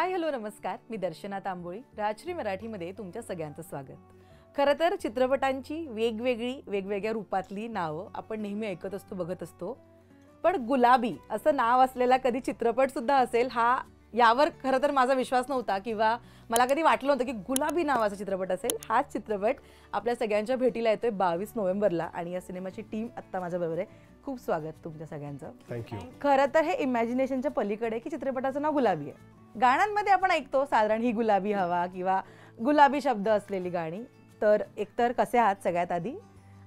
Hi hello नमस्कार, मी दर्शना तांबोळी. राजश्री मराठीमध्ये तुमच्या सगळ्यांचं स्वागत. खरं तर चित्रपटांची वेगवेगळ्या रूपातली नावं आपण नेहमी ऐकत असतो, बघत असतो. पण गुलाबी असं नाव असलेला कधी चित्रपट सुद्धा असेल यावर खरं तर माझा विश्वास नव्हता किंवा मला कधी वाटलं नव्हतं की गुलाबी नावाचा चित्रपट असेल. हाच चित्रपट आपल्या सगळ्यांच्या भेटीला येतोय 22 नोव्हेंबरला आणि या सिनेमाची टीम आत्ता माझ्याबरोबर आहे. खूप स्वागत तुमच्या सगळ्यांचं. थँक्यू. खरं तर हे इमॅजिनेशनच्या पलीकडे की चित्रपटाचं नाव गुलाबी आहे. गाण्यांमध्ये आपण ऐकतो साधारण ही गुलाबी हवा किंवा गुलाबी शब्द असलेली गाणी. तर एकतर कसे आहात सगळ्यात आधी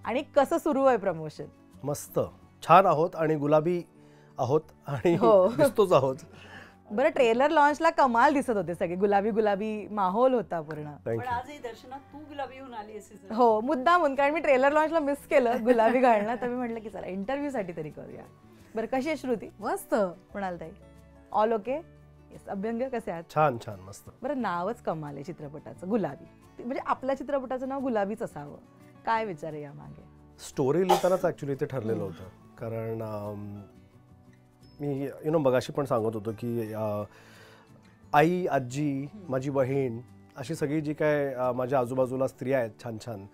आणि कसं सुरू आहे प्रमोशन? मस्त, छान आहोत आणि गुलाबी आहोत आणि दिसतोच आहोत. बरं, ट्रेलर लॉन्चला कमाल दिसत होते सगळे, गुलाबी गुलाबी माहोल होता पूर्ण. पण आजही दर्शना तू गुलाबी होऊन आली असेल. हो, मुद्दामून, कारण मी ट्रेलर लॉन्चला मिस केलं गुलाबी घालणं, तर मी म्हटलं की चला इंटरव्ह्यू साठी तरी करूया. बरं, कशी आहे श्रुती? मस्त म्हणाल ताई? All okay? येस. अभ्यंग कसे आहात? छान छान मस्त. बरं, नावच कमाल आहे चित्रपटाचं, गुलाबी. म्हणजे आपल्या चित्रपटाचं नाव गुलाबीच असावं, काय विचार आहे यामागे? स्टोरी लिहितानाच ॲक्च्युली ते ठरलेलं होतं. कारण मी मगाशी पण सांगत होतो की आई, आजी, माझी बहीण, अशी सगळी जी काय माझ्या आजूबाजूला स्त्रिया आहेत छान छान,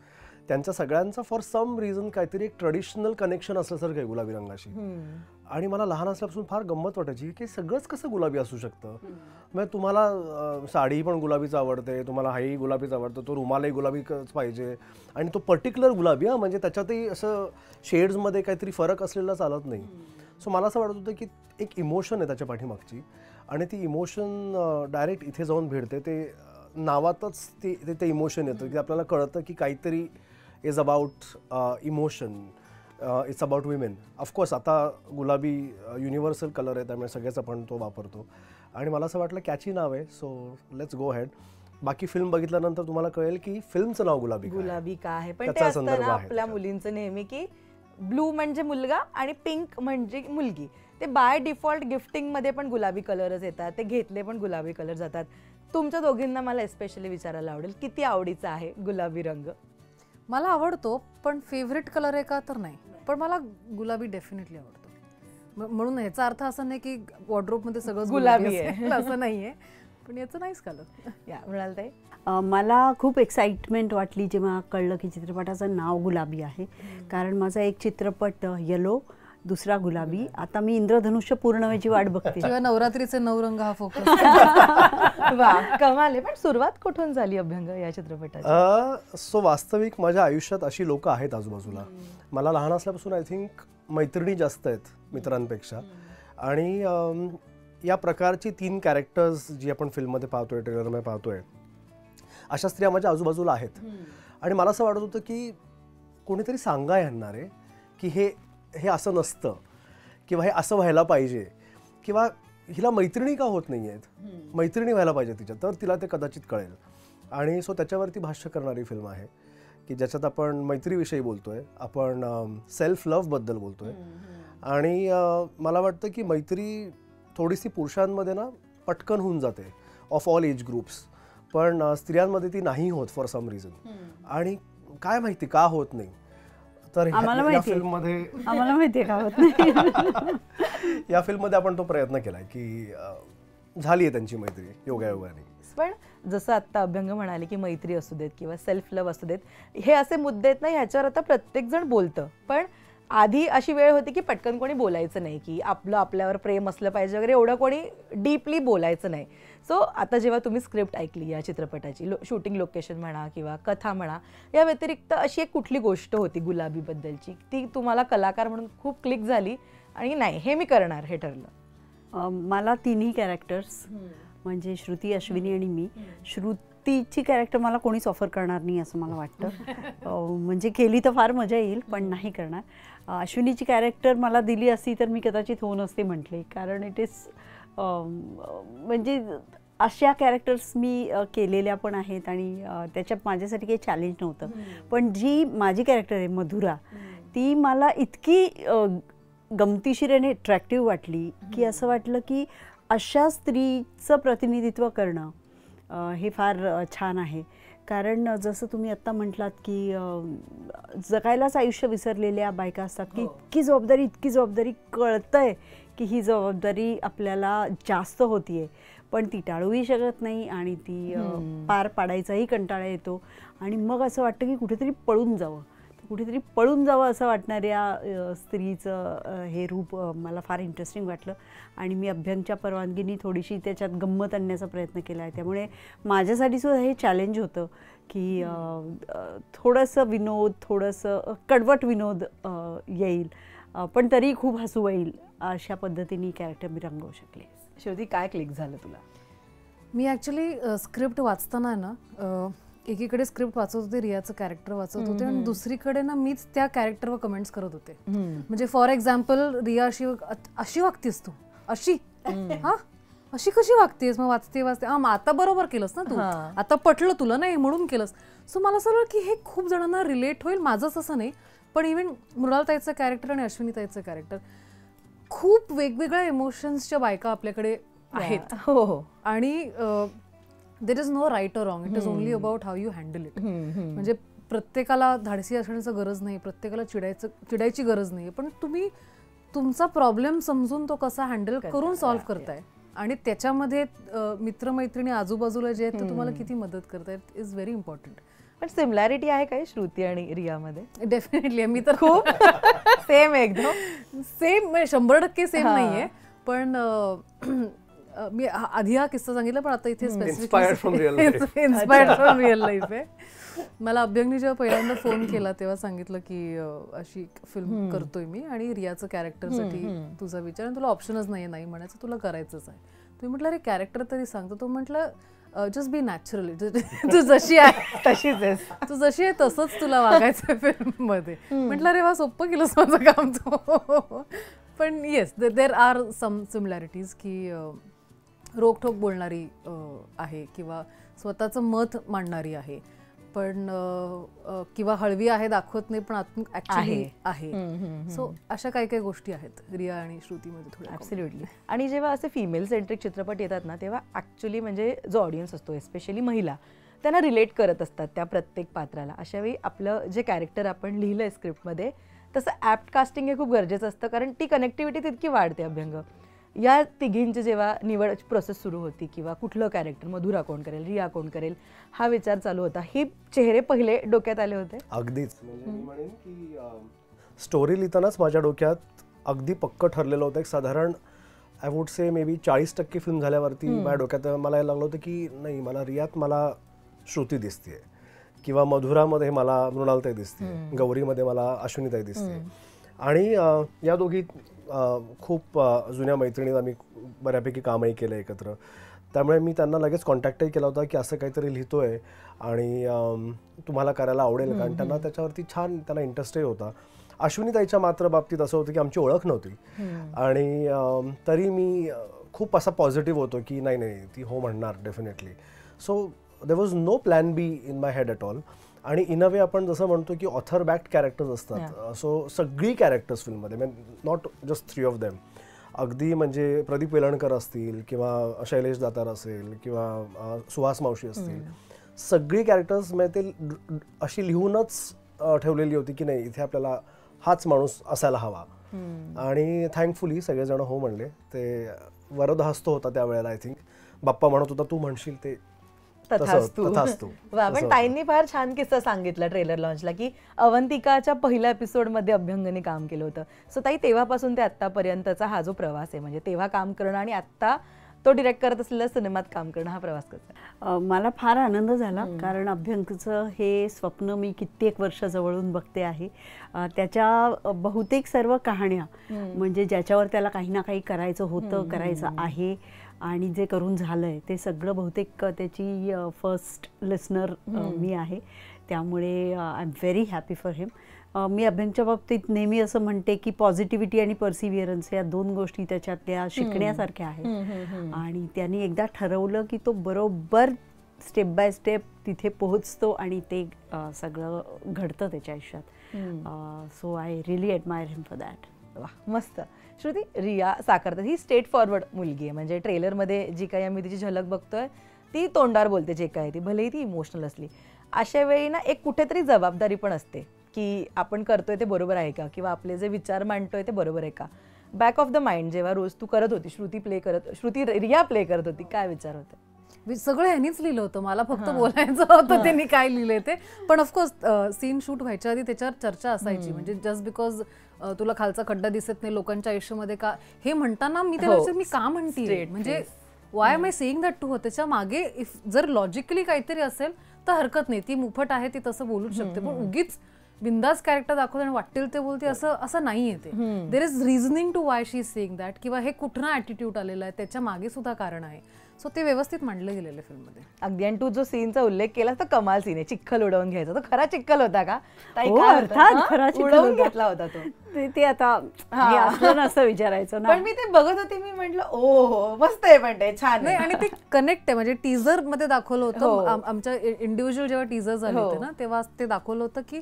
त्यांच्या सगळ्यांचं फॉर सम रिझन काहीतरी एक ट्रेडिशनल कनेक्शन असल्यासारखं आहे गुलाबी रंगाशी. आणि मला लहान असल्यापासून फार गंमत वाटायची की सगळंच कसं गुलाबी असू शकतं. म्हणजे तुम्हाला साडी पण गुलाबीच आवडते, तुम्हाला हाही गुलाबीच आवडतं, तो रुमालही गुलाबीच पाहिजे आणि तो पर्टिक्युलर गुलाबी, म्हणजे त्याच्यातही असं शेड्समध्ये काहीतरी फरक असलेला चालत नाही. सो मला असं वाटत होतं की एक इमोशन आहे त्याच्या पाठीमागची आणि ती इमोशन डायरेक्ट इथे जाऊन भेटते. ते नावातच ते इमोशन येतं की आपल्याला कळतं की काहीतरी is about emotion, it's about women. Of course आता गुलाबी युनिव्हर्सल कलर आहे, त्यामुळे सगळेच आपण तो वापरतो आणि मला असं वाटलं कॅची नाव आहे, सो लेट्स गो हेड. बाकी फिल्म बघितल्यानंतर तुम्हाला कळेल की फिल्मचं नाव गुलाबी का आहे. पण ते असतं ना आपल्या मुलींचं नेहमी की ब्लू म्हणजे मुलगा आणि पिंक म्हणजे मुलगी. ते बाय डिफॉल्ट गिफ्टिंग मध्ये पण गुलाबी कलरच येतात, ते घेतले पण गुलाबी कलर जातात. तुमच्या दोघींना मला एस्पेशली विचारायला आवडेल, किती आवडीचा आहे गुलाबी रंग? मला आवडतो, पण फेवरेट कलर आहे का तर नाही, पण मला गुलाबी डेफिनेटली आवडतो. म्हणून ह्याचा अर्थ असा नाही की वॉर्डरोब मध्ये सगळं गुलाबी आहे असं नाहीये, पण याचं नाहीच कलर. या म्हणाल ताई? मला खूप एक्साइटमेंट वाटली जेव्हा कळलं की चित्रपटाचं नाव गुलाबी आहे. कारण माझा एक चित्रपट येलो, दुसरा गुलाबी. आता मी इंद्रधनुष्य पूर्ण व्हायची वाट बघते. किंवा नवरात्रीचे 9 रंग हा फोकस. वा, कमाल आहे. पण सुरुवात कुठून झाली अभ्यंग या चित्रपटाची? सो वास्तविक माझ्या आयुष्यात अशी लोक आहेत आजूबाजूला. मला लहान असल्यापासून आय थिंक मैत्रिणी जास्त आहेत मित्रांपेक्षा. आणि या प्रकारची 3 कॅरेक्टर्स जी आपण फिल्ममध्ये पाहतोय, ट्रेलरमध्ये पाहतोय, अशा स्त्रिया माझ्या आजूबाजूला आहेत. आणि मला असं वाटत होतं की कोणीतरी सांगा यांना रे की हे असं नसतं किंवा हे असं व्हायला पाहिजे किंवा हिला मैत्रिणी का होत नाही आहेत, मैत्रिणी व्हायला पाहिजे तिच्या, तर तिला ते कदाचित कळेल. आणि सो त्याच्यावरती भाष्य करणारी फिल्म आहे की ज्याच्यात आपण मैत्रीविषयी बोलतोय, आपण सेल्फ लव्हबद्दल बोलतोय. आणि मला वाटतं की मैत्री थोडीशी पुरुषांमध्ये ना पटकन होऊन जाते ऑफ ऑल एज ग्रुप्स, पण स्त्रियांमध्ये ती नाही होत फॉर सम रिझन. आणि काय माहिती का होत नाही, तर या फिल्ममध्ये का होत नाही. या फिल्ममध्ये आपण तो प्रयत्न केलाय की झाली आहे त्यांची मैत्री योगायोगाने. पण जसं आता अभ्यंग म्हणाले की मैत्री असू देत किंवा सेल्फ लव्ह असू देत, हे असे मुद्दे आहेत ना, ह्याच्यावर आता प्रत्येक जण बोलतं. पण आधी अशी वेळ होती की पटकन कोणी बोलायचं नाही, की आपल्यावर प्रेम असलं पाहिजे वगैरे, एवढं कोणी डीपली बोलायचं नाही. सो आता जेव्हा तुम्ही स्क्रिप्ट ऐकली या चित्रपटाची, शूटिंग लोकेशन म्हणा किंवा कथा म्हणा, या व्यतिरिक्त अशी एक कुठली गोष्ट होती गुलाबीबद्दलची, ती तुम्हाला कलाकार म्हणून खूप क्लिक झाली आणि नाही हे मी करणार हे ठरलं? मला 3ही कॅरेक्टर्स म्हणजे श्रुती, अश्विनी आणि मी. श्रुतीची कॅरेक्टर मला कोणीच ऑफर करणार नाही असं मला वाटतं. म्हणजे केली तर फार मजा येईल, पण नाही करणार. अश्विनीची कॅरेक्टर मला दिली असती तर मी कदाचित हो नसते म्हटले, कारण इट इज म्हणजे अशा कॅरेक्टर्स मी केलेल्या पण आहेत आणि त्याच्यात माझ्यासाठी काही चॅलेंज नव्हतं. पण जी माझी कॅरेक्टर आहे मधुरा, ती मला इतकी गमतीशीर आणि अट्रॅक्टिव्ह वाटली की असं वाटलं की अशा स्त्रीचं प्रतिनिधित्व करणं हे फार छान आहे. कारण जसं तुम्ही आत्ता म्हटलात की जगायलाच आयुष्य विसरलेल्या बायका असतात की इतकी जबाबदारी कळतंय की ही जबाबदारी आपल्याला जास्त होतीये, पण ती टाळूही शकत नाही आणि ती पार पाडायचाही कंटाळा येतो आणि मग असं वाटतं की कुठेतरी पळून जावं असं वाटणाऱ्या स्त्रीचं हे रूप मला फार इंटरेस्टिंग वाटलं आणि मी अभ्यंगच्या परवानगीने थोडीशी त्याच्यात गंमत आणण्याचा प्रयत्न केला आहे. त्यामुळे माझ्यासाठी सुद्धा हे चॅलेंज होतं की थोडंसं विनोद, थोडंसं कडवट विनोद येईल पण तरी खूप हसू येईल अशा पद्धतीने कॅरेक्टर मी रंगवू शकले. श्रुती, काय क्लिक झालं तुला? मी ॲक्च्युली स्क्रिप्ट वाचताना ना एकीकडे स्क्रिप्ट वाचत होते, रियाचं कॅरेक्टर वाचत होते आणि दुसरीकडे ना मीच त्या कॅरेक्टरवर कमेंट्स करत होते. म्हणजे फॉर एक्झाम्पल, रिया अशी वागतेस तू, अशी अशी कशी वागतेस? मग वाचते आता बरोबर केलंस ना तू, आता पटलं तुला नाही म्हणून केलंस. सो मला असं वाटलं की हे खूप जणांना रिलेट होईल, माझंच असं नाही पण इव्हन मृणालताईचं कॅरेक्टर आणि अश्विनीताईचं कॅरेक्टर, खूप वेगवेगळ्या इमोशन्सच्या बायका आपल्याकडे आहेत. आणि there is no right or wrong, it is only about how you handle it. म्हणजे प्रत्येकाला धाडसी असण्याचं गरज नाही, प्रत्येकाला चिडायची गरज नाही, पण तुम्ही तुमचा प्रॉब्लेम समजून तो कसा हँडल करून सॉल्व्ह करताय आणि त्याच्यामध्ये मित्रमैत्रिणी आजूबाजूला जे आहेत ते तुम्हाला किती मदत करतायत इज व्हेरी इम्पॉर्टंट. पण सिमिलॅरिटी आहे काय श्रुती आणि रियामध्ये? डेफिनेटली. मी तर खूप सेम, एकदम सेम, 100% सेम नाहीये, पण मी आधी हा किस्सा सांगितला पण आता इथे इन्स्पायर्ड फ्रॉम रिअल लाईफ आहे. मला अभ्यंगनी जेव्हा पहिल्यांदा फोन केला तेव्हा सांगितलं की अशी फिल्म करतोय मी आणि रियाचं कॅरेक्टरसाठी तुझा विचार, तुला ऑप्शनच नाही म्हणायचं, तुला करायचंच आहे. तुम्ही म्हटलं अरे कॅरेक्टर तरी सांगतो. तो म्हटलं जस्ट बी नॅचरली, तू जशी आहे तशीच आहेस, तू जशी आहे तसंच तुला वागायचं फिल्म मध्ये. म्हटलं अरे वा, सोपं केलंस माझं काम तो. पण yes, there are some similarities की रोखठोक बोलणारी आहे किंवा स्वतःचं मत मांडणारी आहे, पण किंवा हळवी आहे दाखवत नाही पण ऍक्च्युली आहे. सो अशा काही काही गोष्टी आहेत रिया आणि श्रुतीमध्ये थोड्या. ॲब्सोल्युटली. आणि जेव्हा असे फिमेल सेंट्रिक चित्रपट येतात ना, तेव्हा ॲक्च्युली म्हणजे जो ऑडियन्स असतो, एस्पेशली महिला, त्यांना रिलेट करत असतात त्या प्रत्येक पात्राला. अशावेळी आपलं जे कॅरेक्टर आपण लिहिलं आहे स्क्रिप्टमध्ये तसं ॲप्ट कास्टिंग हे खूप गरजेचं असतं, कारण ती कनेक्टिव्हिटी तितकी वाढते. अभ्यंग या तिघींची जेव्हा निवड प्रोसेस सुरू होती किंवा कुठलं कॅरेक्टर, मधुरा कोण करेल, रिया कोण करेल, हा विचार चालू होता, हे चेहरे पहिले डोक्यात आले होते? अगदीच. म्हणजे मी म्हणेन की स्टोरी लिहितानाच माझ्या डोक्यात अगदी पक्क ठरलेलं होतं. एक साधारण I would say may be 40% film झाल्यावरती माझ्या डोक्यात मला हे लागलं होतं की नाही, मला रियात मला श्रुती दिसते किंवा मधुरामध्ये मला मृणालताई दिसते, गौरीमध्ये मला अश्विनीताई दिसते. आणि या दोघी खूप जुन्या मैत्रिणीत आम्ही बऱ्यापैकी कामही केलं एकत्र. त्यामुळे मी त्यांना लगेच कॉन्टॅक्टही केला होता की असं काहीतरी लिहितोय आणि तुम्हाला करायला आवडेल का, आणि त्यांना त्याच्यावरती छान त्यांना इंटरेस्टही होता. अश्विनीताईच्या मात्र बाबतीत असं होतं की आमची ओळख नव्हती आणि तरी मी खूप असा पॉझिटिव्ह होतो की नाही ती हो म्हणणार definitely. So there was no plan B in my head at all. आणि इन अ वे आपण जसं म्हणतो की ऑथर बॅक्ड कॅरेक्टर्स असतात, सो सगळी कॅरेक्टर्स फिल्ममध्ये, नॉट जस्ट 3 ऑफ देम, अगदी म्हणजे प्रदीप वेलणकर असतील किंवा शैलेश दातार असेल किंवा सुहास मावशी असतील, सगळी कॅरेक्टर्स म्हणजे ते अशी लिहूनच ठेवलेली होती की नाही, इथे आपल्याला हाच माणूस असायला हवा. आणि थँकफुली सगळेजण हो म्हणले. ते वरद हसतो होता त्यावेळेला, आय थिंक बाप्पा म्हणत होता तू म्हणशील ते तथास्तु. पण ताईंनी फार छान किस्सा सांगितला ट्रेलर लॉन्चला की अवंतिकाच्या पहिल्या एपिसोडमध्ये अभ्यंगने काम केलं होतं. सो ताई, तेव्हापासून ते आत्तापर्यंतचा हा जो प्रवास आहे, म्हणजे तेव्हा काम करणं आणि आत्ता तो डिरेक्ट करत असलेल्या सिनेमात काम करणं, हा प्रवास कसा? मला फार आनंद झाला, कारण अभ्यंगचं हे स्वप्न मी कित्येक वर्ष जवळून बघते आहे. त्याच्या बहुतेक सर्व कहाण्या म्हणजे ज्याच्यावर त्याला काही ना काही करायचं होतं, करायचं आहे आणि जे करून झालंय ते सगळं बहुतेक त्याची फर्स्ट लिसनर मी आहे. त्यामुळे I am very happy for him. मी अभ्यंगच्या बाबतीत नेहमी असं म्हणते की पॉझिटिव्हिटी आणि पर्सिव्हिअरन्स या 2 गोष्टी त्याच्यातल्या शिकण्यासारख्या आहेत. आणि त्यांनी एकदा ठरवलं की तो बरोबर स्टेप बाय स्टेप तिथे पोहोचतो आणि ते सगळं घडतं त्याच्या आयुष्यात. So I really admire him for that. वा, मस्त. श्रुती, रिया साकारतात ही स्ट्रेट फॉरवर्ड मुलगी आहे. म्हणजे ट्रेलरमध्ये जी काही आम्ही तिची झलक बघतोय ती तोंडावर बोलते जे काय ती, भलेही ती इमोशनल असली. अशा वेळी ना एक कुठेतरी जबाबदारी पण असते की आपण करतोय ते बरोबर आहे का, किंवा आपले जे विचार मांडतोय ते बरोबर आहे का. बॅक ऑफ द माइंड जेव्हा रोज तू करत होती, श्रुती रिया प्ले करत होती, काय विचार होते? सगळं ह्यांनीच लिहिलं होतं, मला फक्त बोलायचं होतं त्यांनी काय लिहिलंय ते. पण ऑफकोर्स सीन शूट व्हायच्या आधी त्याच्यावर चर्चा असायची, म्हणजे जस्ट बिकॉज तुला खालचा खड्डा दिसत नाही लोकांच्या आयुष्यामध्ये का, हे म्हणताना मी त्याला मी का म्हणते, म्हणजे why am I saying that too. त्याच्या मागे जर लॉजिकली काहीतरी असेल तर हरकत नाही, ती मुफट आहे ती तसं बोलूच शकते, पण उगीच बिंदास कॅरेक्टर दाखवते आणि वाटेल ते बोलते असं नाहीये ते. There is reasoning to why she is saying that, किंवा हे कुठनं ॲटिट्यूड आलेला आहे त्याच्या मागे सुद्धा कारण आहे. सो ते व्यवस्थित मांडलं गेलेलं फिल्ममध्ये अगदी. आणि तू जो सीनचा उल्लेख केला तर कमाल सीन आहे, चिखल उडवून घ्यायचा. तो खरा चिखल होता का? खरा उडवून घेतला होता तो. ते आता हे असलं ना असं विचारायचं ना. पण मी ते बघत होते, मी म्हटलं ओ हो मस्त आहे, पण ते छान आहे. आणि ते कनेक्ट आहे, म्हणजे टीझर मध्ये दाखवलं होतं आमच्या इंडिव्हिज्युअल जेव्हा टीझर झाले होते ना तेव्हा ते दाखवलं होतं की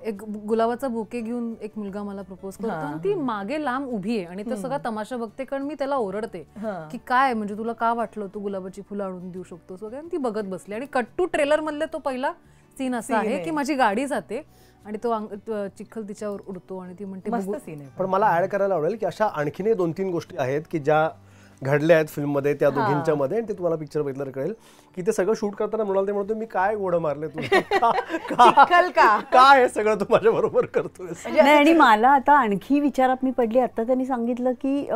एक गुलाबाचा बुके घेऊन एक मुलगा मला प्रपोज करतो आणि ती मागे लांब उभी आहे आणि ते सगळा तमाशा बघते, कारण मी त्याला ओरडते की काय म्हणजे तुला का वाटलं तू गुलाबाची फुलं आणून देऊ शकतोस वगैरे. ती बघत बसली आणि कट टू ट्रेलर मधले तो पहिला सीन असा आहे की माझी गाडी जाते आणि तो चिखल तिच्यावर उडतो आणि ती म्हणते मस्त सीन आहे. पण मला ऍड करायला आवडेल की अशा आणखीन 2-3 गोष्टी आहेत की ज्या घडल्या आहेत फिल्ममध्ये त्या दोघींच्या मध्ये, आणि ते तुम्हाला पिक्चर बघितलं कळेल की ते सगळं शूट करताना म्हणाल ते म्हणतो मी काय घोडं मारले तुला, काय हे सगळं तू माझ्या बरोबर करतोय. आणि मला आता आणखी विचारात मी पडली, आता त्यांनी सांगितलं की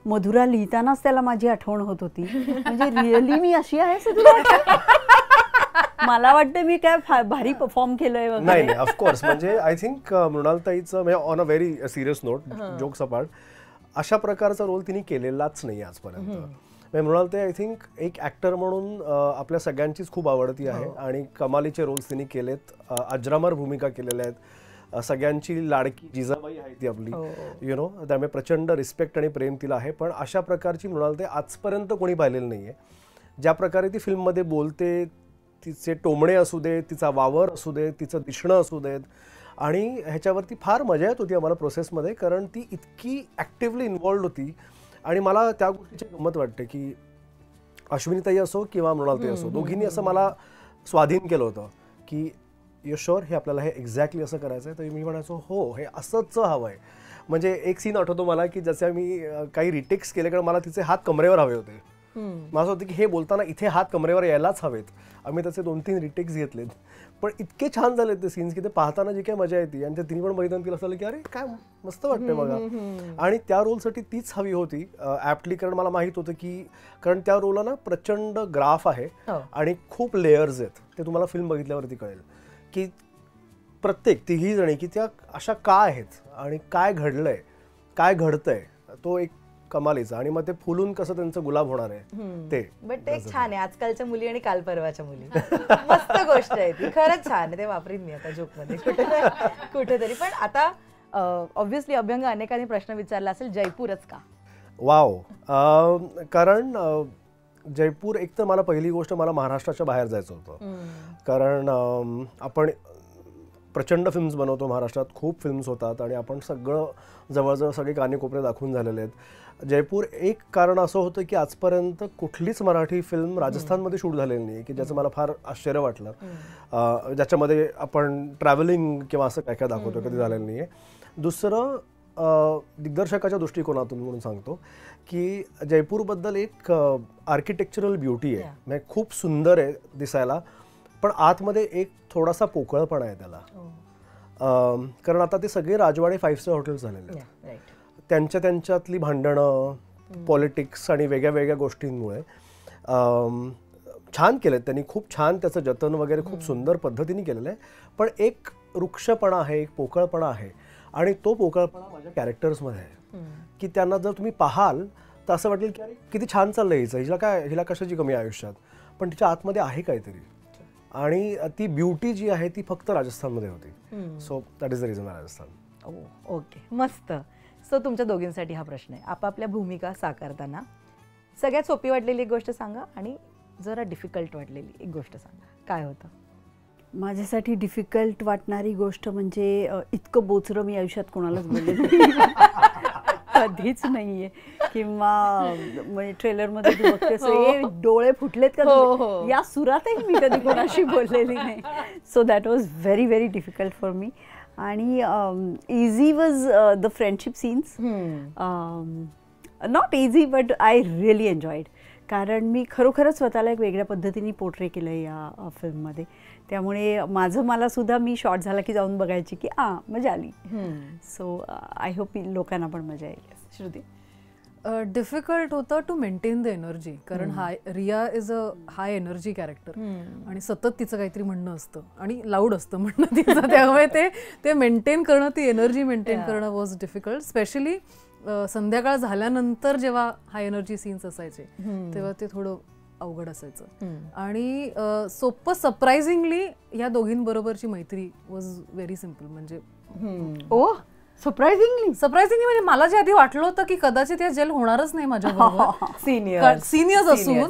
मधुरा लिहितानाच त्याला माझी आठवण होत होती, म्हणजे रिअली मी अशी आहे मला वाटतं मी काय भारी परफॉर्म केलंय वगैरे. नाही ऑफकोर्स, म्हणजे आय थिंक मृणालताईचं म्हणजे on a very serious note, jokes apart, अशा प्रकारचा रोल तिने केलेलाच नाही आजपर्यंत. म्हणजे मृणालताई आय थिंक एक ऍक्टर म्हणून आपल्या सगळ्यांचीच खूप आवडती आहे आणि कमालीचे रोल्स तिने केलेत, अजरामर भूमिका केलेल्या आहेत, सगळ्यांची लाडकी जिजाबाई आहे ती आपली, यु नो, त्यामुळे प्रचंड रिस्पेक्ट आणि प्रेम तिला आहे. पण अशा प्रकारची मृणालताई आजपर्यंत कोणी पाहिलेलं नाहीये. ज्या प्रकारे ती फिल्ममध्ये बोलते, तिचे टोमणे असू देत, तिचा वावर असू देत, तिचं दिसणं असू देत, आणि ह्याच्यावरती फार मजा येत होती आम्हाला प्रोसेसमध्ये, कारण ती इतकी ॲक्टिव्हली इन्व्हॉल्ड होती. आणि मला त्या गोष्टीची गंमत वाटते की अश्विनीताई असो किंवा मृणालताई असो, दोघींनी असं मला स्वाधीन केलं होतं की यू शुअर हे आपल्याला हे एक्झॅक्टली असं करायचं आहे. तर मी म्हणायचो हो हे असंच हवं आहे. म्हणजे एक सीन आठवतो मला की जसे मी काही रिटेक्स केले, कारण मला तिचे हात कमरेवर हवे होते. माझं होतं की हे बोलताना इथे हात कमरेवर यायलाच हवेत. आम्ही त्याचे 2-3 रिटेक्स घेतलेत, पण इतके छान झालेत ते सीन्स की ते पाहताना जी काय मजा येते. आणि ते तिने पण बघितलं तिला असं की अरे काय मस्त वाटतंय बघा. आणि त्या रोलसाठी तीच हवी होती ॲप्टली, कारण मला माहीत होतं की कारण त्या रोलला ना प्रचंड ग्राफ आहे आणि खूप लेयर्स आहेत. ते तुम्हाला फिल्म बघितल्यावरती कळेल की प्रत्येक तिघी जणी की त्या अशा का आहेत आणि काय घडलंय, काय घडतंय, तो एक कमालीचा. आणि मग ते फुलून कसं त्यांचं गुलाब होणार आहे ते. बट ते छान आहे, आजकालच्या मुली आणि काल परवाच्या मुली, मस्त गोष्ट आहे ती, खरंच छान आहे. ते वापरीन मी आता जोकमध्ये कुठेतरी. पण आता ऑब्व्हियसली अभ्यंग अनेकांनी प्रश्न विचारला असेल, जयपूरच का? वाव, कारण जयपूर, एक तर मला पहिली गोष्ट मला महाराष्ट्राच्या बाहेर जायचं होतं, कारण आपण प्रचंड फिल्म्स बनवतो महाराष्ट्रात, खूप फिल्म्स होतात आणि आपण सगळं जवळजवळ सगळे कानेकोपरे दाखवून झालेले आहेत. जयपूर एक कारण असं होतं की आजपर्यंत कुठलीच मराठी फिल्म राजस्थानमध्ये शूट झालेली नाही, की ज्याचं मला फार आश्चर्य वाटलं, ज्याच्यामध्ये आपण ट्रॅव्हलिंग किंवा असं काय काय दाखवतो, कधी झालेलं नाही आहे. दुसरं दिग्दर्शकाच्या दृष्टिकोनातून म्हणून सांगतो की जयपूरबद्दल एक आर्किटेक्चरल ब्युटी आहे, म्हणजे खूप सुंदर आहे दिसायला, पण आतमध्ये एक थोडासा पोकळपणा आहे त्याला. कारण आता ते सगळे राजवाडे 5 स्टार हॉटेल्स झालेले आहेत, त्यांच्यातली भांडणं, पॉलिटिक्स आणि वेगळ्या वेगळ्या गोष्टींमुळे छान केलेत त्यांनी, खूप छान त्याचं जतन वगैरे खूप सुंदर पद्धतीने केलेलं आहे. पण एक वृक्षपणा आहे, एक पोकळपणा आहे, आणि तो पोकळपणा माझ्या कॅरेक्टर्समध्ये आहे की त्यांना जर तुम्ही पाहाल तर असं वाटेल की अरे किती छान चाललंय हिचं, हिला कशाची कमी आयुष्यात, पण तिच्या आतमध्ये आहे काहीतरी. आणि ती ब्युटी जी आहे ती फक्त राजस्थानमध्ये होती. So that is the reason Rajasthan. Okay, मस्त. सो तुमच्या दोघींसाठी हा प्रश्न आहे, आपापल्या भूमिका साकारताना सगळ्यात सोपी वाटलेली एक गोष्ट सांगा आणि जरा डिफिकल्ट वाटलेली एक गोष्ट सांगा. काय होतं? माझ्यासाठी डिफिकल्ट वाटणारी गोष्ट म्हणजे इतकं बोचरं मी आयुष्यात कोणालाच बोलले कधीच नाहीये किंवा म्हणजे ट्रेलरमध्ये तू बघतेस "ए, डोळे फुटलेत का हो, तुझे?" हो. या सुरातही मी कधी कोणाशी बोललेली नाही. So that was very very difficult for me. आणि easy was the friendship scenes. Not easy but I really enjoyed. कारण मी खरोखरच स्वतःला एक वेगळ्या पद्धतीने पोर्ट्रे केलं या फिल्ममध्ये. त्यामुळे मला सुद्धा मी शॉर्ट झाला की जाऊन बघायची की मजा आली. सो आय होप लोकांना पण मजा येईल. श्रुती? डिफिकल्ट होतं टू मेंटेन द एनर्जी, कारण Riya is a high energy character आणि सतत तिचं काहीतरी म्हणणं असतं आणि लाऊड असतं म्हणणं तिचं. त्यामुळे ते मेंटेन करणं, ती एनर्जी मेंटेन करणं वॉज डिफिकल्ट. स्पेशली संध्याकाळ झाल्यानंतर जेव्हा हाय एनर्जी सीन्स असायचे तेव्हा ते थोडं अवघड असायचं. आणि सोपं सरप्रायझिंगली या दोघींबरोबरची मैत्री वॉज व्हेरी सिम्पल. म्हणजे ओ सरप्रायझिंगली म्हणजे मला जे आधी वाटलं होतं की कदाचित या जेल होणारच नाही माझ्या सिनियर्स असून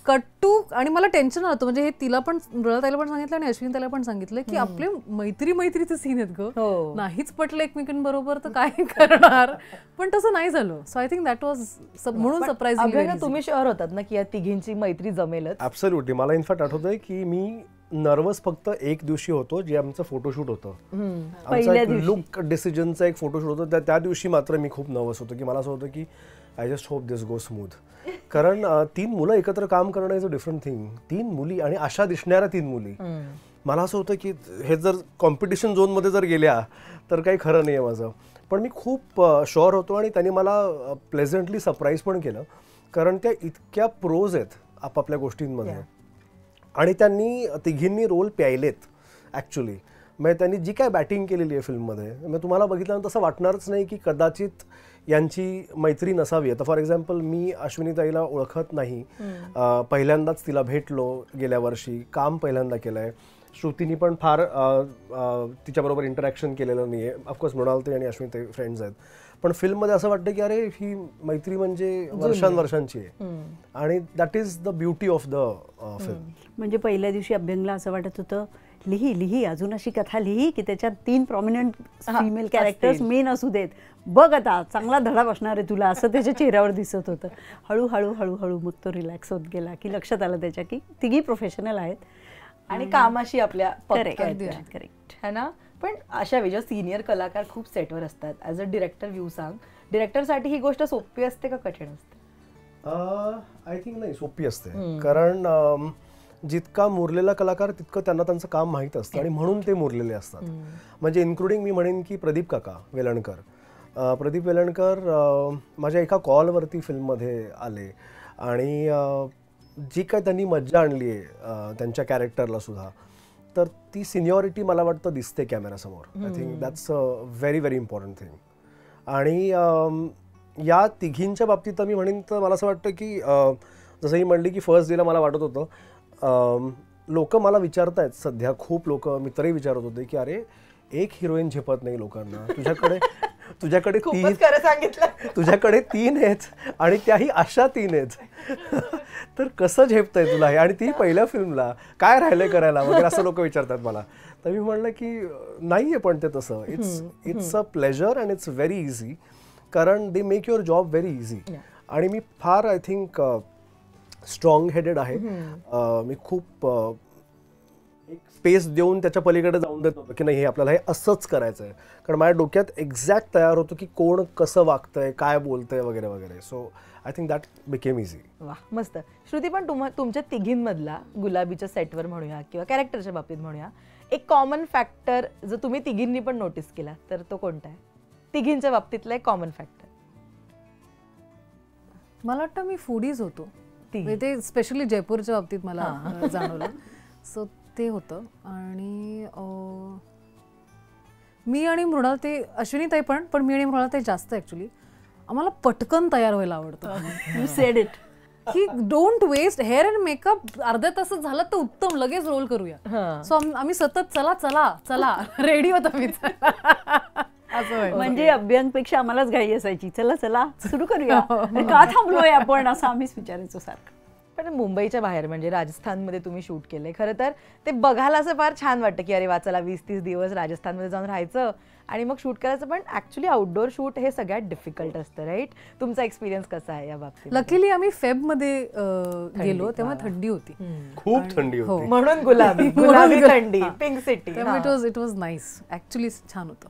कट टू, आणि मला टेन्शन आलं. म्हणजे हे तिला पण, मृणाताईला पण सांगितलं आणि अश्विनी ताईला पण सांगितलं की आपले मैत्रीचे सीन आहेत ग, नाहीच पटलं एकमेकांबरोबर तर काय करणार. पण तसं नाही झालं. So I think that was म्हणून सरप्रायझिंग. तुम्ही शुअर होतात ना की या तिघींची मैत्री जमेलच? ऍब्सोल्युटली. मला इनफॅक्ट आठवतंय की मी नर्वस फक्त एक दिवशी होतो, जे आमचं फोटोशूट होतं. आमचा लुक डिसिजनचा एक फोटोशूट होतं. त्या दिवशी मात्र मी खूप नर्वस होतो की मला असं होतं की I just hope this go smooth. कारण 3 मुलं एकत्र काम करणं इज अ डिफरंट थिंग. 3 मुली आणि अशा दिसणाऱ्या 3 मुली. मला असं होतं की हे जर कॉम्पिटिशन झोनमध्ये जर गेल्या तर काही खरं नाही आहे माझं. पण मी खूप शुअर होतो आणि त्यांनी मला प्लेझंटली सरप्राईज पण केलं. कारण त्या इतक्या प्रोज आहेत आपापल्या गोष्टींमध्ये आणि त्यांनी तिघींनी रोल प्यायलेत ॲक्च्युली. म्हणजे त्यांनी जी काय बॅटिंग केलेली आहे फिल्ममध्ये, मग तुम्हाला बघितल्यानंतर असं वाटणारच नाही की कदाचित यांची मैत्री नसावी. आता फॉर एक्झाम्पल मी अश्विनीताईला ओळखत नाही, पहिल्यांदाच तिला भेटलो गेल्या वर्षी, काम पहिल्यांदा केलं आहे. श्रुतीनी पण फार तिच्याबरोबर इंटरॅक्शन केलेलं नाही आहे. ऑफकोर्स मृणालताई आणि अश्विनीताई फ्रेंड्स आहेत, पण फिल्ममध्ये असं वाटतं की अरे ही मैत्री म्हणजे वर्षांवर्षांची आहे. आणि that is the beauty of the film. म्हणजे पहिल्या दिवशी अभ्यंगला असं वाटत होतं लिही अजून अशी कथा लिही की त्याच्यात 3 प्रॉमिनंट फिमेल कॅरेक्टर्स मेन असू देत. बघ आता चांगला धडा बसणार आहे तुला, असं त्याच्या चेहऱ्यावर दिसत होतं. हळूहळू मग तो रिलॅक्स होत गेला की लक्षात आलं त्याच्या की तिघी प्रोफेशनल आहेत आणि कामाशी आपल्या करेक्ट है ना. पण अशा वेळी सिनियर कलाकार खूप सेटवर असतात, ॲज अ डिरेक्टर व्ह्यू सांग, डिरेक्टरसाठी ही गोष्ट सोपी असते का कठीण असते? आय थिंक नाही, सोपी असते. कारण जितका मुरलेला कलाकार तितकं त्यांना त्यांचं काम माहीत असतं आणि म्हणून ते मुरलेले असतात. म्हणजे इन्क्लुडिंग मी म्हणेन की प्रदीप काका वेलणकर माझ्या एका कॉलवरती फिल्ममध्ये आले आणि जी काय त्यांनी मज्जा आणली आहे त्यांच्या कॅरेक्टरला सुद्धा, तर ती सिनियॉरिटी मला वाटतं दिसते कॅमेरासमोर. I think that's a very very important thing. आणि या तिघींच्या बाबतीत मी म्हणेन तर मला असं वाटतं की जसं ही म्हणली की फर्स्ट डेला मला वाटत होतं, लोक मला विचारतायत सध्या, खूप लोक मित्रही विचारत होते की अरे एक हिरोईन झेपत नाही लोकांना, तुझ्याकडे तुझ्याकडे 3 आहेत आणि त्याही अशा 3 आहेत, तर कसं झेपतंय तुला हे, आणि ती पहिल्या फिल्मला काय राहिलंय करायला वगैरे असं लोक विचारतात मला. तर मी म्हणलं की नाही आहे पण ते तसं. It's a pleasure and it's very easy, कारण they make your job very easy. आणि मी फार आय थिंक स्ट्रॉंग हेडेड आहे. मी खूप एक स्पेस देऊन त्याच्या पलीकडे जाऊन देत होतो की नाही हे आपल्याला हे असंच करायचं आहे, कारण माझ्या डोक्यात एक्झॅक्ट तयार होतं की कोण कसं वागतंय, काय बोलतंय वगैरे वगैरे. So I think that became easy. वा, मस्त. श्रुती, पण तुमच्या तिघींमधला गुलाबीच्या सेटवर म्हणूया किंवा कॅरेक्टरच्या बाबतीत म्हणूया, एक कॉमन फॅक्टर जो तुम्ही तिघींनी पण नोटीस केला तर तो कोणता आहे? तिघींच्या बाबतीतला एक कॉमन फॅक्टर. मला वाटतं मी फूडीज होतो, ते स्पेशली जयपूरच्या बाबतीत मला जाणवलं. सो ते होतं. आणि मी आणि मृणाल, ते अश्विनीताई पण मी आणि मृणाल ते जास्त ॲक्च्युली आम्हाला पटकन तयार व्हायला आवडतं. यू सेड इट की don't waste hair and makeup, अर्ध्या तासात झालं तर उत्तम, लगेच रोल करूया. सो आम्ही सतत चला रेडी होतो मी. म्हणजे अभ्यंगपेक्षा आम्हालाच घाई असायची, चला सुरू करूया, का थांबलोय आपण, असं आम्हीच विचारायचो सारखं. पण मुंबईच्या बाहेर म्हणजे राजस्थानमध्ये तुम्ही शूट केलंय, खरं तर ते बघायला असं फार छान वाटतं की अरे वा चला 20-30 दिवस राजस्थानमध्ये जाऊन राहायचं आणि मग शूट करायचं. पण ऍक्च्युली आउटडोर शूट हे सगळ्यात डिफिकल्ट असतं, राईट? तुमचा एक्सपिरियन्स कसा आहे या बाबतीत? लकीली आम्ही फेबमध्ये गेलो तेव्हा थंडी होती, खूप थंडी होती, म्हणून गुलाबी गुलाबी थंडी, pink city. It was nice, actually छान होतं.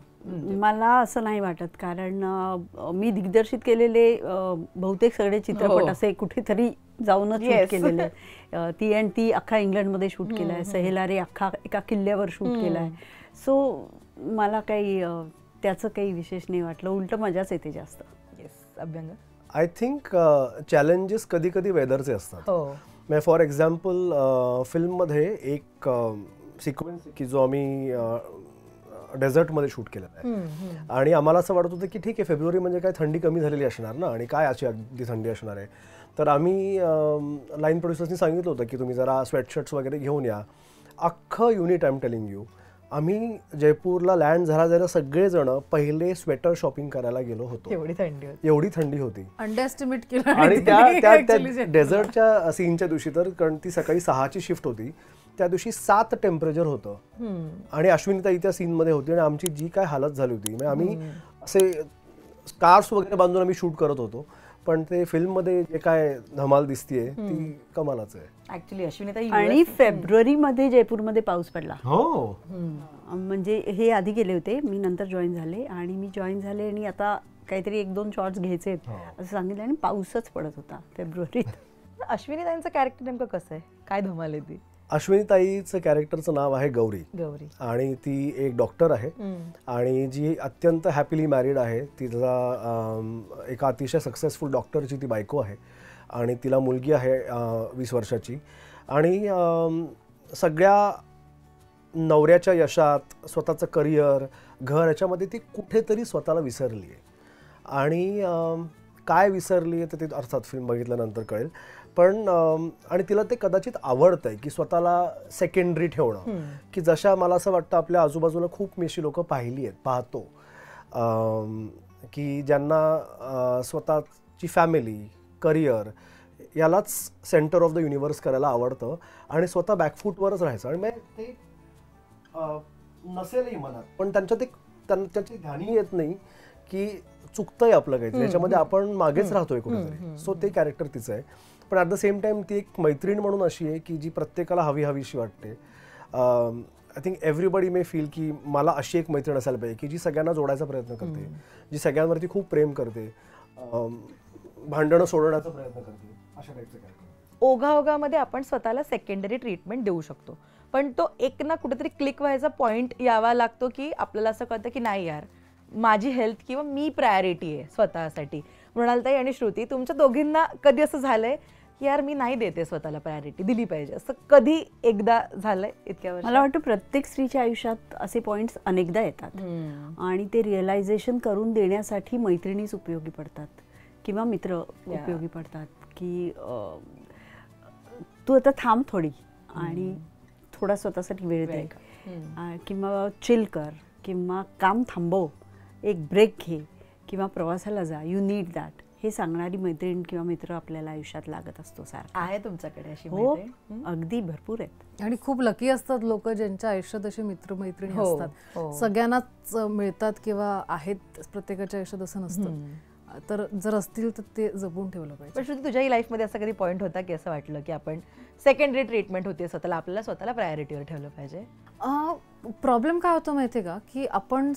मला असं नाही वाटत, कारण मी दिग्दर्शित केलेले बहुतेक सगळे चित्रपट असे कुठेतरी जाऊनच शूट केलेले. ती अख्खा इंग्लंडमध्ये शूट केलाय, सहेलारे अख्खा एका किल्ल्यावर शूट केलाय. सो मला काही त्याचं काही विशेष नाही वाटलं, उलट मजाच येते जास्त. अभ्यंग? आय थिंक चॅलेंजेस कधी कधी वेदरचे असतात. म्हणजे फॉर एक्झाम्पल फिल्ममध्ये एक सिक्वेन्स की जो आम्ही डेझर्टमध्ये शूट केलेला आहे आणि आम्हाला असं वाटत होतं की ठीक आहे, फेब्रुवारी म्हणजे काय थंडी कमी झालेली असणार ना, आणि काय अशी अगदी थंडी असणार आहे. तर आम्ही लाईन प्रोड्युसर्सनी सांगितलं होतं की तुम्ही जरा स्वेटशर्ट्स वगैरे घेऊन या. अख्खं unit, I am telling you, आम्ही जयपूरला लँड झाला सगळेजण पहिले स्वेटर शॉपिंग करायला गेलो होतो. एवढी थंडी होती. अंडरएस्टिमेट केलं. आणि त्या डेझर्टच्या सीनच्या दिवशी, तर कारण ती सकाळी 6ची शिफ्ट होती, त्या दिवशी 7 टेम्परेचर होतं आणि अश्विनीताई त्या सीनमध्ये होती आणि आमची जी काय हालत झाली होती. म्हणजे आम्ही असे स्कार्स वगैरे बांधून आम्ही शूट करत होतो, पण ते फिल्ममध्ये जे काय धमाल दिसतीये ती कमालच आहे ऍक्च्युली. अश्विनीताई, आणि फेब्रुवारीमध्ये जयपूरमध्ये पाऊस पडला. हो, म्हणजे हे आधी गेले होते, मी नंतर जॉईन झाले आणि मी जॉईन झाले आणि आता काहीतरी 1-2 शॉट्स घ्यायचे असं सांगितलं आणि पाऊसच पडत होता फेब्रुवारीत. अश्विनीताईंचं कॅरेक्टर नेमकं कसं आहे, काय धमाल आहे ती? अश्विनीताईचं कॅरेक्टरचं नाव आहे गौरी आणि ती एक डॉक्टर आहे आणि जी अत्यंत हॅपीली मॅरिड आहे. तिला एका अतिशय सक्सेसफुल डॉक्टरची ती बायको आहे आणि तिला मुलगी आहे 20 वर्षाची. आणि सगळ्या नवऱ्याच्या यशात, स्वतःचं करिअर, घर, याच्यामध्ये ती कुठेतरी स्वतःला विसरली आहे. आणि काय विसरली आहे तर ते अर्थात फिल्म बघितल्यानंतर कळेल. पण आणि तिला ते कदाचित आवडतं आहे की स्वतःला सेकंडरी ठेवणं, की जशा मला असं वाटतं आपल्या आजूबाजूला खूप मी अशी लोकं पाहतो की ज्यांना स्वतःची फॅमिली, करिअर यालाच सेंटर ऑफ द युनिव्हर्स करायला आवडतं आणि स्वतः बॅकफूटवरच राहायचं. आणि मग ते नसेलही मनात, पण त्यांची ध्यानी येत नाही की चुकतंय आपलं काहीतरी, याच्यामध्ये आपण मागेच राहतोय कुठेतरी. सो ते कॅरेक्टर तिचं आहे. पण ॲट द सेम टाइम ती एक मैत्रीण म्हणून अशी आहे की जी प्रत्येकाला हवीशी वाटते. I think everybody may feel की मला अशी एक मैत्रीण असायला पाहिजे की जी सगळ्यांना जोडायचा प्रयत्न करते, जी सगळ्यांवरती खूप प्रेम करते, भांडणं सोडवण्याचा प्रयत्न करते, अशा टाईपचं कॅरेक्टर. ओघामध्ये आपण स्वतःला सेकंडरी ट्रीटमेंट देऊ शकतो, पण तो एक ना कुठेतरी क्लिक व्हायचा पॉईंट यावा लागतो की आपल्याला असं कळतं की नाही यार, माझी हेल्थ किंवा मी प्रायोरिटी आहे स्वतःसाठी. मृणालताई आणि श्रुती, तुमच्या दोघींना कधी असं झालंय की यार मी नाही देते स्वतःला प्रायोरिटी, दिली पाहिजे, असं कधी एकदा झालंय इतक्या वर्षात? मला वाटतं प्रत्येक स्त्रीच्या आयुष्यात असे पॉइंट्स अनेकदा येतात आणि ते रिअलायझेशन करून देण्यासाठी मैत्रिणीच उपयोगी पडतात किंवा मित्र उपयोगी पडतात की तू आता थांब थोडी आणि थोडा स्वतःसाठी वेळ दे किंवा चिल कर किंवा काम थांबव, एक ब्रेक घे किंवा प्रवासाला जा, यू नीड दॅट, हे सांगणारी मैत्रीण किंवा मित्र आपल्याला आयुष्यात लागत असतो. सारखं आहे तुमच्याकडे अशी? हो, अगदी भरपूर आहेत. आणि खूप लकी असतात लोक ज्यांच्या आयुष्यात असे मित्र मैत्रिणी असतात. सगळ्यांनाच मिळतात किंवा आहेत प्रत्येकाच्या आयुष्यात असं नसतं. तर जर असतील तर ते जपून ठेवलं पाहिजे. पण श्रुती, तुझ्याही लाईफमध्ये असा कधी पॉईंट होता की असं वाटलं की आपण सेकंडरी ट्रीटमेंट होते स्वतःला, आपल्याला स्वतःला प्रायोरिटीवर ठेवलं पाहिजे? प्रॉब्लेम काय होतो माहिती आहे का, की आपण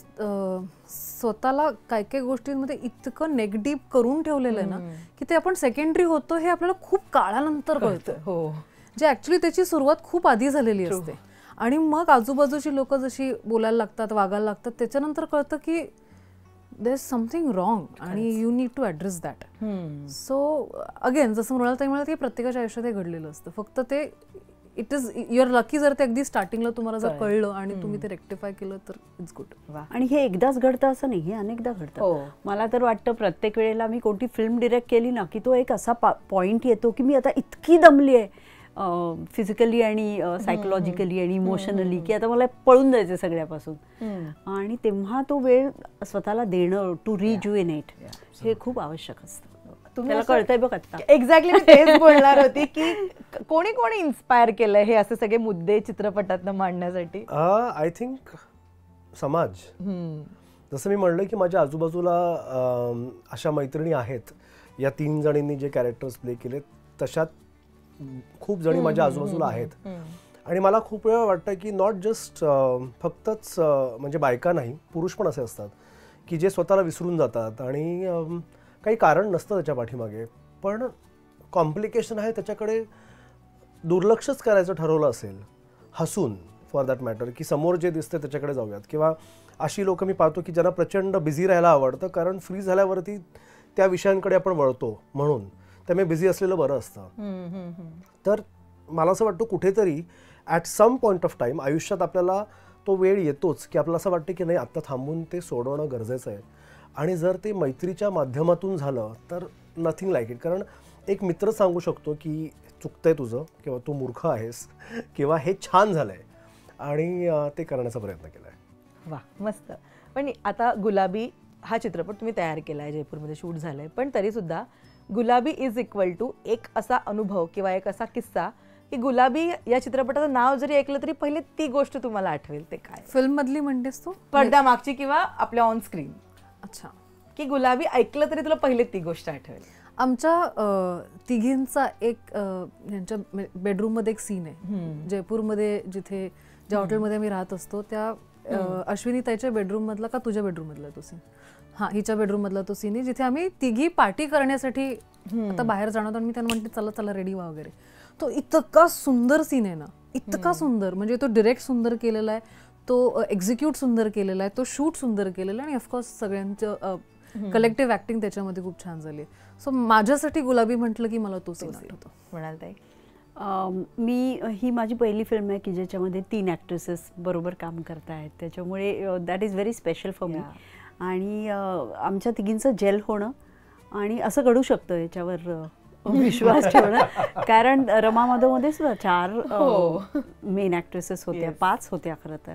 स्वतःला काय काय गोष्टींमध्ये इतकं नेगेटिव्ह करून ठेवलेलं आहे ना की ते आपण सेकंडरी होतो हे आपल्याला खूप काळानंतर कळतं. हो, जे ऍक्च्युली त्याची सुरुवात खूप आधी झालेली असते आणि मग आजूबाजूची लोक जशी बोलायला लागतात, वागायला लागतात, त्याच्यानंतर कळतं की देयर इज समथिंग रॉंग आणि you need to address that. So again जसं मृणालताई म्हणाल की प्रत्येकाच्या आयुष्यात हे घडलेलं असतं, फक्त ते इट इज युअर लकी जर ते अगदी स्टार्टिंगला तुम्हाला जर कळलं आणि तुम्ही ते रेक्टिफाय केलं तर इट्स गुड. आणि हे एकदाच घडतं असं नाही, हे अनेकदा घडतं. मला तर वाटतं प्रत्येक वेळेला मी कोणती फिल्म डिरेक्ट केली ना की तो एक असा पॉइंट येतो की मी आता इतकी दमली आहे फिजिकली आणि सायकोलॉजिकली आणि इमोशनली की आता मला पळून जायचं सगळ्यापासून. आणि तेव्हा तो वेळ स्वतःला देणं, टू रिज्युएनेट, हे खूप आवश्यक असतं. त्याला कळतंय बघ आता. एक्झॅक्टली मी तेच बोलणार होती की कोणी कोणी इन्स्पायर केलंय हे असे सगळे मुद्दे चित्रपटात मांडण्यासाठी? आय थिंक समाज. जसं मी म्हणलं की माझ्या आजूबाजूला अशा मैत्रिणी आहेत, या 3 जणींनी जे कॅरेक्टर्स प्ले केले तशात खूप जणी माझ्या आजूबाजूला आहेत. आणि मला खूप वेळा वाटतं की नॉट जस्ट फक्तच म्हणजे बायका नाही, पुरुष पण असे असतात की जे स्वतःला विसरून जातात आणि काही कारण नसतं त्याच्या पाठीमागे, पण कॉम्प्लिकेशन आहे त्याच्याकडे दुर्लक्षच करायचं ठरवलं असेल, हसून फॉर दॅट मॅटर, की समोर जे दिसतं त्याच्याकडे जाऊयात. किंवा अशी लोकं मी पाहतो की ज्यांना प्रचंड बिझी राहायला आवडतं, कारण फ्री झाल्यावरती त्या विषयांकडे आपण वळतो म्हणून, त्यामुळे बिझी असलेलं बरं असतं. तर मला असं वाटतं कुठेतरी at some point of time आयुष्यात आपल्याला तो वेळ येतोच की आपल्याला असं वाटतं की नाही, आत्ता थांबून ते सोडवणं गरजेचं आहे. आणि जर ते मैत्रीच्या माध्यमातून झालं तर नथिंग लाईक इट. कारण एक मित्र सांगू शकतो की चुकतंय तुझं, किंवा तू मूर्ख आहेस, किंवा हे छान झालं आहे, आणि ते करण्याचा प्रयत्न केला आहे. वा, मस्त. पण आता गुलाबी हा चित्रपट तुम्ही तयार केला आहे, जयपूरमध्ये शूट झालं आहे, पण तरीसुद्धा गुलाबी इज इक्वल टू एक असा अनुभव किंवा एक असा किस्सा की गुलाबी या चित्रपटाचं नाव जरी ऐकलं तरी पहिले ती गोष्ट तुम्हाला आठवेल, ते काय? फिल्म मधली म्हणतेस तू? पडद्यामागची किंवा आपल्या ऑन स्क्रीन. अच्छा. की गुलाबी ऐकलं तरी तुला पहिले ती गोष्ट आठवेल? आमच्या तिघींचा एक यांच्या बेडरूममध्ये एक सीन आहे जयपूरमध्ये, जिथे ज्या हॉटेलमध्ये आम्ही राहत असतो त्या अश्विनी ताईच्या बेडरूम मधला का तुझ्या बेडरूम मधला तो सीन? हा, हिच्या बेडरूम मधला तो सीन आहे, जिथे आम्ही तिघी पार्टी करण्यासाठी आता बाहेर जाणार होतो. मी त्यांना म्हणते चला चला रेडी व्हा वगैरे. तो इतका सुंदर सीन आहे ना, इतका सुंदर, म्हणजे तो डिरेक्ट सुंदर केलेला आहे, तो एक्झिक्यूट सुंदर केलेला आहे, तो शूट सुंदर केलेला आहे, आणि ऑफकोर्स सगळ्यांचं कलेक्टिव्ह ऍक्टिंग त्याच्यामध्ये खूप छान झाली. सो माझ्यासाठी गुलाबी म्हटलं की मला तो सीन आठवतो. म्हणाल ताई? ही माझी पहिली फिल्म आहे की ज्याच्यामध्ये 3 ॲक्ट्रेसेस बरोबर काम करत आहेत, त्याच्यामुळे that is very special for me. आणि आमच्या तिघींचं जेल होणं आणि असं घडू शकतं याच्यावर विश्वास ठेवणं, कारण रमा माधवमध्ये सुद्धा 4 मेन ॲक्ट्रेसेस होत्या, 5 होत्या खरं तर,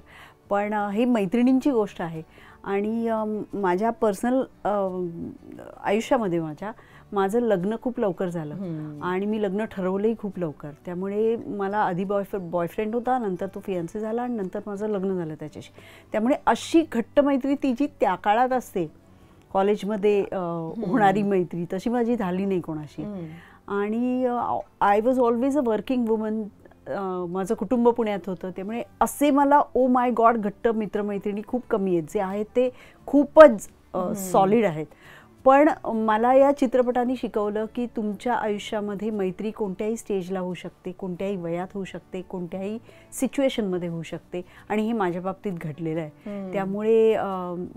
पण ही मैत्रिणींची गोष्ट आहे. आणि माझ्या पर्सनल आयुष्यामध्ये माझं लग्न खूप लवकर झालं आणि मी लग्न ठरवलंही खूप लवकर. त्यामुळे मला आधी बॉयफ्रेंड होता, नंतर तो फियांसी झाला आणि नंतर माझं लग्न झालं त्याच्याशी. त्यामुळे अशी घट्ट मैत्री ती जी त्या काळात असते कॉलेजमध्ये होणारी मैत्री, तशी माझी झाली नाही कोणाशी. आणि I was always a working woman. माझं कुटुंब पुण्यात होतं, त्यामुळे असे मला ओ माय गॉड घट्ट मित्रमैत्रिणी खूप कमी आहेत. जे आहेत ते खूपच सॉलिड आहेत. पण मला या चित्रपटाने शिकवलं की तुमच्या आयुष्यामध्ये मैत्री कोणत्याही स्टेजला होऊ शकते, कोणत्याही वयात होऊ शकते, कोणत्याही सिच्युएशनमध्ये होऊ शकते, आणि हे माझ्या बाबतीत घडलेलं आहे. त्यामुळे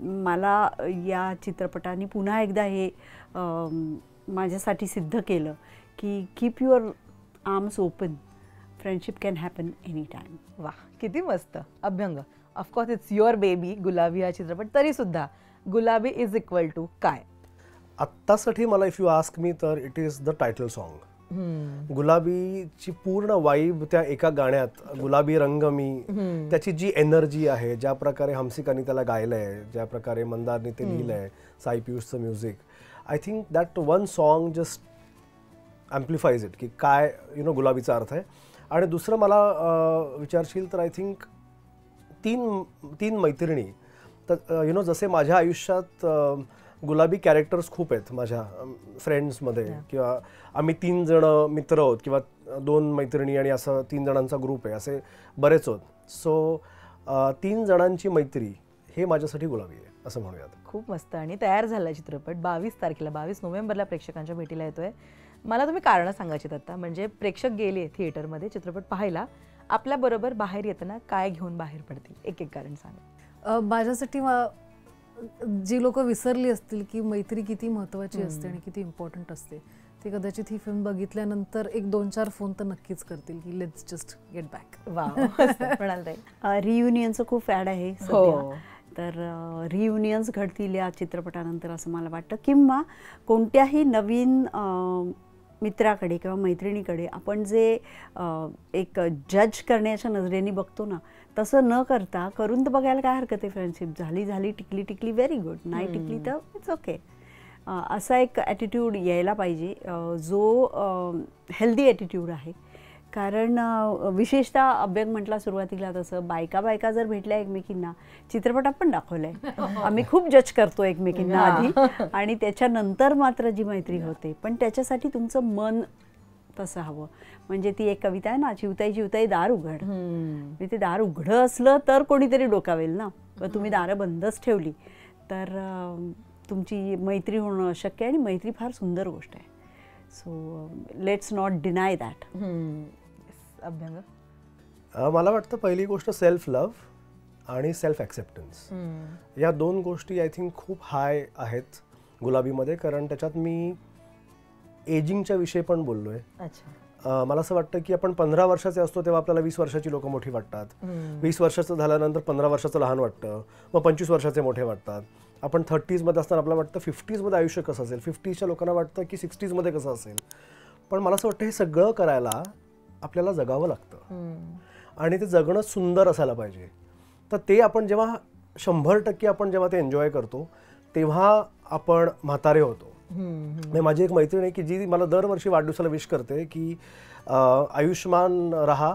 मला या चित्रपटाने पुन्हा एकदा हे माझ्यासाठी सिद्ध केलं की keep your arms open, friendship can happen any time. वा, किती मस्त. अभ्यंग, ऑफकोर्स इट्स युअर बेबी गुलाबी हा चित्रपट, तरीसुद्धा गुलाबी इज इक्वल टू काय? आत्तासाठी मला इफ यू आस्क मी तर it is the title song. गुलाबीची पूर्ण वाईब त्या एका गाण्यात, गुलाबी रंग मी, त्याची जी एनर्जी आहे, ज्या प्रकारे हंसिकानी त्याला गायलंय, ज्या प्रकारे मंदारनी ते लिहिलंय, साई पियुषचं music, I think that one song just amplifies it की काय गुलाबीचा अर्थ आहे. आणि दुसरं मला विचारशील तर आय थिंक 3 मैत्रिणी, तर जसे माझ्या आयुष्यात गुलाबी कॅरेक्टर्स खूप आहेत माझ्या फ्रेंड्समध्ये, किंवा आम्ही 3 जण मित्र आहोत, किंवा 2 मैत्रिणी आणि असं 3 जणांचा ग्रुप आहे, असे बरेच आहोत. सो 3 जणांची मैत्री हे माझ्यासाठी गुलाबी आहे असं म्हणूयात. खूप मस्त. आणि तयार झाला चित्रपट 22 तारखेला, 22 नोव्हेंबरला प्रेक्षकांच्या भेटीला येतोय. मला तुम्ही कारणं सांगायची आता, म्हणजे प्रेक्षक गेले थिएटरमध्ये चित्रपट पाहायला, आपल्याबरोबर बाहेर येताना काय घेऊन बाहेर पडतील, एक एक कारण सांगा. माझ्यासाठी जी लोक विसरली असतील की मैत्री किती महत्त्वाची असते आणि किती इम्पॉर्टंट असते, ते कदाचित ही फिल्म बघितल्यानंतर 1-2-4 फोन तर नक्कीच करतील की लेट्स जस्ट गेट बॅक. वा, रियुनियनचं खूप फॅड आहे सध्या, तर रियुनियन्स घडतील या चित्रपटानंतर असं मला वाटतं. किंवा कोणत्याही नवीन मित्राकडे किंवा मैत्रिणीकडे आपण जे एक जज करण्याच्या नजरेने बघतो ना, तसं न करता करून तर बघायला काय हरकत आहे. फ्रेंडशिप झाली टिकली व्हेरी गुड, नाही टिकली तर इट्स ओके. असा एक ॲटिट्यूड यायला पाहिजे जो हेल्दी ॲटिट्यूड आहे. कारण विशेषतः अभ्यंग म्हटला सुरुवातीला तसं बायका बायका जर भेटल्या एकमेकींना, चित्रपटात पण दाखवलंय, आम्ही खूप जज करतो एकमेकींना आधी आणि त्याच्यानंतर मात्र जी मैत्री होते. पण त्याच्यासाठी तुमचं मन तसं हवं. म्हणजे ती एक कविता आहे ना, चिवताई चिवताई दार उघड. म्हणजे ते दार उघडं असलं तर कोणीतरी डोकावेल ना. पण तुम्ही दारं बंदच ठेवली तर तुमची मैत्री होणं अशक्य आहे. आणि मैत्री फार सुंदर गोष्ट आहे. So let's not deny that. Abhyang. मला वाटतं पहिली गोष्ट सेल्फ लव्ह आणि सेल्फ ॲक्सेप्टन्स, या 2 गोष्टी आय थिंक खूप हाय आहेत गुलाबीमध्ये. कारण त्याच्यात मी एजिंगच्या विषयी पण बोललो आहे. अच्छा. मला असं वाटतं की आपण 15 वर्षाचे असतो तेव्हा आपल्याला 20 वर्षाची लोक मोठी वाटतात. 20 वर्षाचं झाल्यानंतर 15 वर्षाचं लहान वाटतं. मग 25 वर्षाचे मोठे वाटतात. आपण 30मध्ये असताना आपल्याला वाटतं 50मध्ये आयुष्य कसं असेल. 50च्या लोकांना वाटतं की 60मध्ये कसं असेल. पण मला असं वाटतं हे सगळं करायला आपल्याला जगावं लागतं आणि ते जगणं सुंदर असायला पाहिजे. तर ते आपण जेव्हा 100% आपण जेव्हा ते एन्जॉय करतो तेव्हा आपण म्हातारे होतो. माझी एक मैत्रीण आहे की जी मला दरवर्षी वाढदिवसाला विश करते की आयुष्मान राहा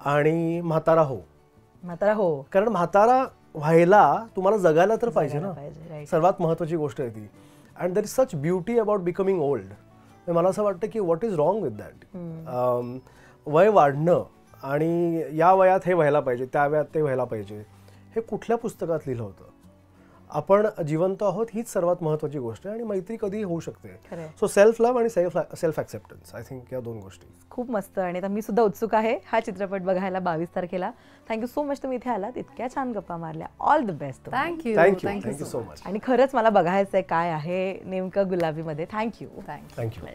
आणि म्हातारा हो. म्हातारा हो. कारण म्हातारा व्हायला तुम्हाला जगायला तर पाहिजे ना. right. सर्वात महत्त्वाची गोष्ट आहे ती. And there is such beauty about becoming old. मला असं वाटतं की what is wrong with that. वय वाढणं आणि या वयात हे व्हायला पाहिजे, त्या वयात ते व्हायला पाहिजे, हे कुठल्या पुस्तकात लिहिलं होतं. आपण जिवंत आहोत हीच सर्वात महत्त्वाची गोष्ट आहे आणि मैत्री कधीही होऊ शकते. सो सेल्फ लव्ह आणि सेल्फ ॲक्सेप्टन्स, आय थिंक या 2 गोष्टी खूप मस्त. आणि आता मी सुद्धा उत्सुक आहे हा चित्रपट बघायला 22 तारखेला. थँक्यू सो मच तुम्ही इथे आलात, इतक्या छान गप्पा मारल्या. All the best. Thank you. Thank you so much. आणि खरंच मला बघायचं आहे काय आहे नेमकं गुलाबीमध्ये. थँक्यू. थँक्यू.